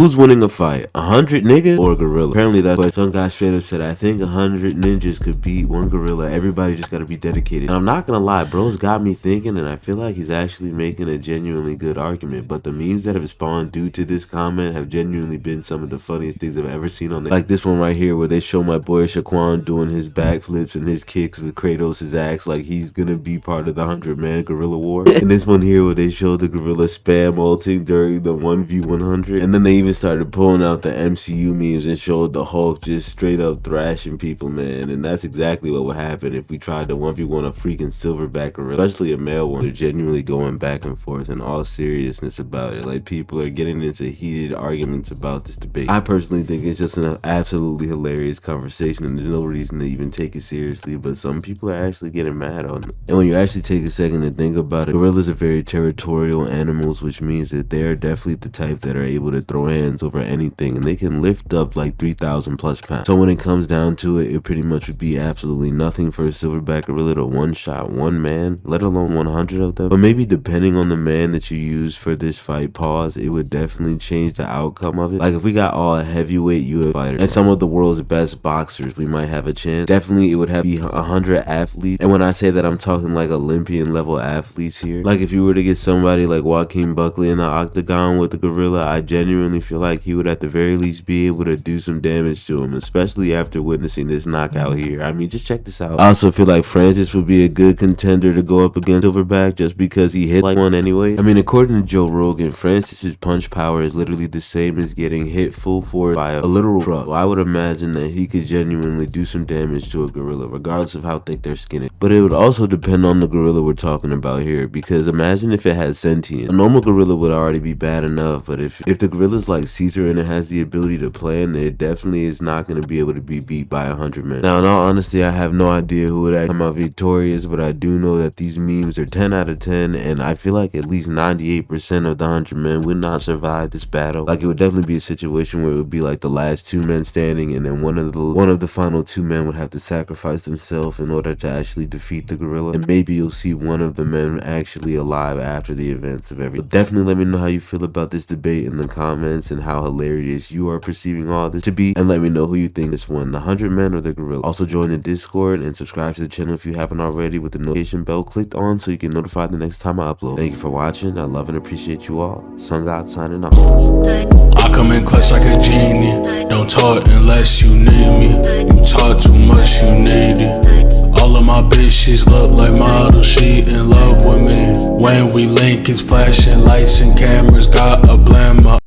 Who's winning a fight, 100 niggas or a gorilla? Apparently that's what some guy straight up said. I think 100 ninjas could beat one gorilla. Everybody just gotta be dedicated. And I'm not gonna lie, bro's got me thinking, and I feel like he's actually making a genuinely good argument. But the memes that have spawned due to this comment have genuinely been some of the funniest things I've ever seen on this. Like this one right here where they show my boy Shaquan doing his backflips and his kicks with Kratos' axe like he's gonna be part of the 100-man gorilla war. And this one here where they show the gorilla spam ulting during the 1v100. And then they even started pulling out the MCU memes and showed the Hulk just straight up thrashing people, man. And that's exactly what would happen if we tried to 1v1 a freaking silverback gorilla, especially a male one. They're genuinely going back and forth in all seriousness about it. Like, people are getting into heated arguments about this debate. I personally think it's just an absolutely hilarious conversation, and there's no reason to even take it seriously, but some people are actually getting mad on it. And when you actually take a second to think about it, gorillas are very territorial animals, which means that they're definitely the type that are able to throw hands over anything, and they can lift up like 3,000 plus pounds. So when it comes down to it, it pretty much would be absolutely nothing for a silverback gorilla to one-shot one man, let alone 100 of them. But maybe depending on the man that you use for this fight, pause, it would definitely change the outcome of it. Like if we got all heavyweight UFC fighters and some of the world's best boxers, we might have a chance. Definitely it would have to be 100 athletes, and when I say that, I'm talking like Olympian level athletes here. Like if you were to get somebody like Joaquin Buckley in the octagon with the gorilla, I genuinely feel like he would at the very least be able to do some damage to him, especially after witnessing this knockout here. I mean, just check this out. I also feel like Francis would be a good contender to go up against Silverback just because he hit like one anyway. I mean, according to Joe Rogan, Francis's punch power is literally the same as getting hit full force by a literal truck. So I would imagine that he could genuinely do some damage to a gorilla, regardless of how thick their skin is. But it would also depend on the gorilla we're talking about here, because imagine if it has sentience. A normal gorilla would already be bad enough, but if the gorilla's like Caesar and it has the ability to plan, it definitely is not going to be able to be beat by 100 men. Now, in all honesty, I have no idea who would come out victorious, but I do know that these memes are 10 out of 10, and I feel like at least 98% of the 100 men would not survive this battle. Like, it would definitely be a situation where it would be like the last two men standing, and then one of the final two men would have to sacrifice themselves in order to actually defeat the gorilla, and maybe you'll see one of the men actually alive after the events of everything. But definitely let me know how you feel about this debate in the comments and how hilarious you are perceiving all this to be, and let me know who you think this won, the 100 men or the gorilla. Also join the Discord and subscribe to the channel if you haven't already with the notification bell clicked on so you get notified the next time I upload. Thank you for watching. I love and appreciate you all. Sun God signing off. I come in clutch like a genie. Don't talk unless you need me. You talk too much, you need it. All of my bitches look like models, she in love with me. When we link, it's flashing lights and cameras, got a blammer.